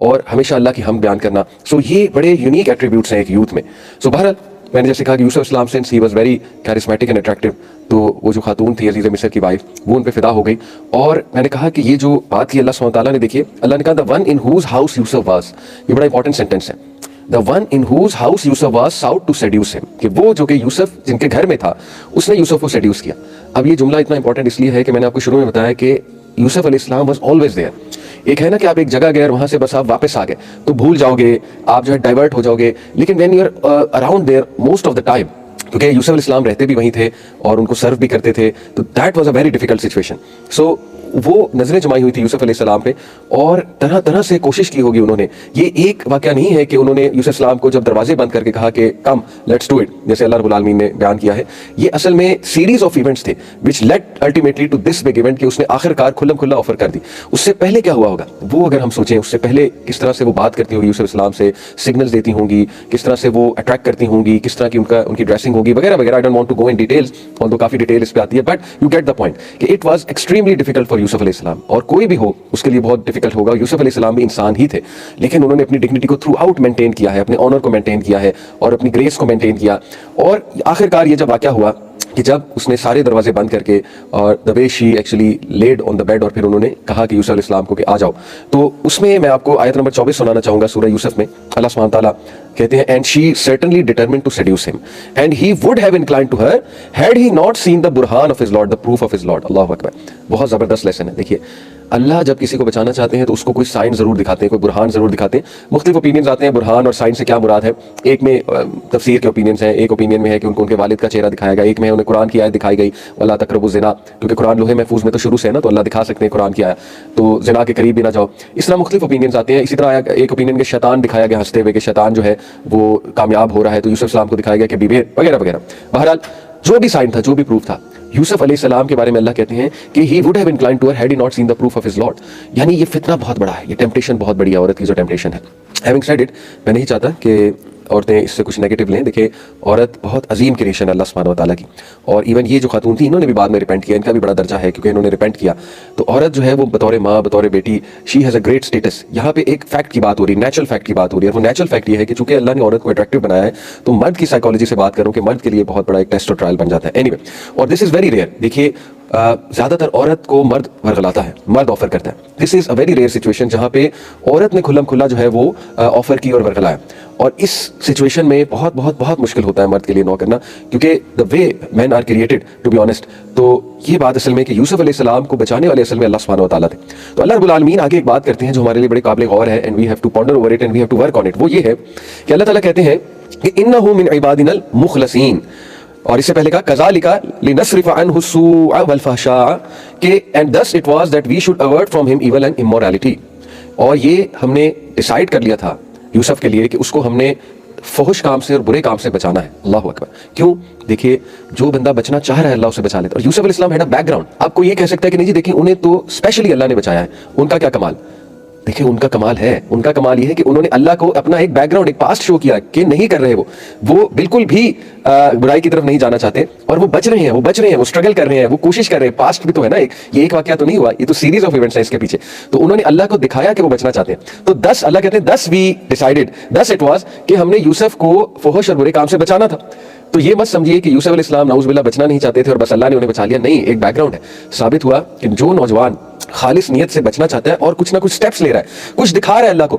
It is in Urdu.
اور ہمیشہ اللہ کی حمد بیان کرنا. سو یہ بڑے یونیک ایٹریبیوٹس ہیں ایک یوتھ میں. سو بہرحال میں نے جیسے کہا کہ یوسف اسلام since he was very charismatic and attractive, تو وہ جو خاتون تھی عزیز مصر کی وائف, وہ ان پہ فدا ہو گئی. اور میں نے کہا کہ یہ جو بات کی اللہ سبحانہ تعالیٰ نے, دیکھیے اللہ نے کہا the one in whose house Yusuf was, یہ بڑا امپورٹنٹ سینٹینس ہے. the one in whose house Yusuf was sought to seduce him, کہ وہ جو کہ یوسف جن کے گھر میں تھا اس نے یوسف کو سیڈیوس کیا. اب یہ جملہ اتنا امپورٹنٹ اس لیے ہے کہ میں نے آپ کو شروع میں بتایا کہ یوسف علیہ السلام واز آلویز دیئر. ایک ہے نا کہ آپ ایک جگہ گئے اور وہاں سے بس آپ واپس آ گئے تو بھول جاؤ گے, آپ جو ہے ڈائیورٹ ہو جاؤ گے, لیکن when you are around there most of the time, کیونکہ یوسف علیہ السلام رہتے بھی وہیں تھے اور ان کو سرو بھی کرتے تھے, تو that was a very difficult situation. So وہ نظریں جمائی ہوئی تھی یوسف علیہ السلام پہ, اور طرح طرح سے کوشش کی ہوگی انہوں نے. یہ ایک واقعہ نہیں ہے کہ انہوں نے یوسف السلام کو جب دروازے بند کر کے کہا کہ کم لیٹس ڈو اٹ, جیسے اللہ رب العالمین نے بیان کیا ہے. یہ اصل میں سیریز آف ایونٹس تھے which lead ultimately to this big event, کہ اس نے آخر کار کھلم کھلا آفر کر دی. اس سے پہلے کیا ہوا ہوگا وہ اگر ہم سوچیں, اس سے پہلے کس طرح سے وہ بات کرتی ہوگی یوسف السلام سے, سگنلز دیتی ہوں گی, کس طرح سے وہ اٹریکٹ کرتی ہوں گی, کس طرح کی ان کی ڈریسنگ ہوگی وغیرہ وغیرہ. I don't want to go in details, although کافی ڈیٹیل اس پہ آتی ہے, but you get the point کہ it was extremely difficult for Yusuf علیہ السلام. اور کوئی بھی ہو اس کے لیے بہت ڈیفیکلٹ ہوگا. یوسف علیہ السلام بھی انسان ہی تھے, لیکن انہوں نے اپنی ڈگنیٹی کو تھرو آؤٹ مینٹین کیا ہے, اپنے آنر کو مینٹین کیا ہے, اور اپنی گریس کو مینٹین کیا. اور آخر کار یہ جب واقعہ ہوا کہ جب اس نے سارے دروازے بند کر کے, اور the way she actually laid on the bed, اور پھر انہوں نے کہا کہ یوسف علیہ السلام کو کہ آ جاؤ, تو اس میں میں آپ کو آیت نمبر 24 سنانا چاہوں گا سورہ یوسف میں. اللہ سبحانہ تعالیٰ کہتے ہیں and she certainly determined to seduce him and he would have inclined to her had he not seen the burhan of his Lord, the proof of his Lord. اللہ اکبر, بہت زبردست لیسن ہے. دیکھیے اللہ جب کسی کو بچانا چاہتے ہیں تو اس کو کوئی سائن ضرور دکھاتے ہیں, کوئی برہان ضرور دکھاتے ہیں. مختلف اوپینینز آتے ہیں برہان اور سائن سے کیا مراد ہے. ایک میں تفسیر کے اوپینینز ہیں, ایک اوپینین میں ہے کہ ان کو ان کے والد کا چہرہ دکھایا گیا, ایک میں انہیں قرآن کی آیت دکھائی گئی وَلَا تَقْرَبُوا الزِّنَا, کیونکہ قرآن لوہے محفوظ میں تو شروع سے ہے نا, تو اللہ دکھا سکتے ہیں قرآن کی آیت, تو زنا کے قریب بھی نہ جاؤ. اس طرح مختلف اوپینینز آتے ہیں. اسی طرح ایک اوپینین کے شیطان دکھایا گیا ہنستے ہوئے, کہ شیطان جو ہے وہ کامیاب ہو رہا ہے, تو یوسف السلام کو دکھایا گیا کہ بیوے وغیرہ وغیرہ. بہرحال جو بھی سائن تھا, جو بھی پروف تھا, یوسف علیہ السلام کے بارے میں اللہ کہتے ہیں کہ he would have inclined to her had he not seen the proof of his Lord. یعنی یہ فتنہ بہت بڑا ہے, یہ ٹیمپٹیشن بہت بڑی ہے, عورت کی جو ٹیمپٹیشن ہے. Having said it, میں نہیں چاہتا کہ عورتیں اس سے کچھ نیگیٹو لیں. دیکھیں عورت بہت عظیم کریشن ہے اللہ سبحانہ و تعالیٰ کی, اور ایون یہ جو خاتون تھی انہوں نے بھی بعد میں ریپینٹ کیا, ان کا بھی بڑا درجہ ہے کیونکہ انہوں نے ریپینٹ کیا. تو عورت جو ہے وہ بطور ماں, بطور بیٹی, she has a great status. یہاں پہ ایک فیکٹ کی بات ہو رہی ہے, نیچرل فیکٹ کی بات ہو رہی ہے, اور وہ نیچرل فیکٹ یہ ہے کہ چونکہ اللہ نے عورت کو اٹریکٹیو بنایا ہے, تو مرد کی سائیکالوجی سے بات کروں کہ مرد کے لیے بہت بڑا ایک ٹیسٹ اور ٹرائل بن جاتا ہے. اینی وے, اور دس از ویری ریئر. دیکھیے زیادہ تر عورت کو مرد ورغلاتا ہے, مرد آفر کرتا ہے. دس از اے ویری ریئر سچویشن جہاں پہ عورت نے کھلم کھلا جو ہے وہ آفر کی اور ورغلایا. اور اس سچویشن میں بہت بہت بہت مشکل ہوتا ہے مرد کے لیے نو کرنا, کیونکہ the way men are created to be honest. تو یہ بات اصل میں کہ یوسف علیہ السلام کو بچانے والے اصل میں اللہ سبحانہ و تعالیٰ تھے. تو اللہ رب العالمین آگے ایک بات کرتے ہیں جو ہمارے لیے بڑے قابل غور ہے, and we have to ponder over it and we have to work on it. وہ یہ ہے کہ اللہ تعالیٰ کہتے ہیں کہ انہ من عبادنا المخلصین, اور اس سے پہلے کہا کذالک لنصرف عنہ السوء والفحشاء, کہ and thus it was that we should avert from him evil and immorality. اور یہ ہم نے ڈیسائیڈ کر لیا تھا یوسف کے لیے کہ اس کو ہم نے فحش کام سے اور برے کام سے بچانا ہے. اللہ اکبر. کیوں؟ دیکھیے جو بندہ بچنا چاہ رہا ہے اللہ اسے بچا لیتا. اور یوسف علیہ السلام ہیڈ اے بیک گراؤنڈ. آپ کو یہ کہہ سکتا ہے کہ نہیں جی دیکھیں انہیں تو اسپیشلی اللہ نے بچایا ہے, ان کا کیا کمال. دیکھیں ان کا کمال ہے, ان کا کمال یہ ہے کہ انہوں نے اللہ کو اپنا ایک بیک گراؤنڈ, ایک پاسٹ شو کیا کہ نہیں کر رہے, وہ بالکل بھی برائی کی طرف نہیں جانا چاہتے, اور وہ بچ رہے ہیں, وہ بچ رہے ہیں, وہ اسٹرگل کر رہے ہیں, وہ کوشش کر رہے ہیں. پاسٹ بھی تو ہے نا, یہ ایک واقعہ تو نہیں ہوا, یہ تو سیریز آف ایونٹس ہے اس کے پیچھے. تو انہوں نے اللہ کو دکھایا کہ وہ بچنا چاہتے ہیں. تو 10 اللہ کہتے ہیں 10 وی ڈیسائیڈڈ, 10 اٹ واز کہ ہم نے یوسف کو فحش اور برے کام سے بچانا تھا. تو یہ مت سمجھیے کہ یوسف علیہ السلام نعوذ باللہ بچنا نہیں چاہتے تھے اور بس اللہ نے انہیں بچا لیا. نہیں, ایک بیک گراؤنڈ ہے. ثابت ہوا کہ جو نوجوان خالص نیت سے بچنا چاہتا ہے اور کچھ نہ کچھ سٹیپس لے رہا ہے, کچھ دکھا رہا ہے اللہ کو,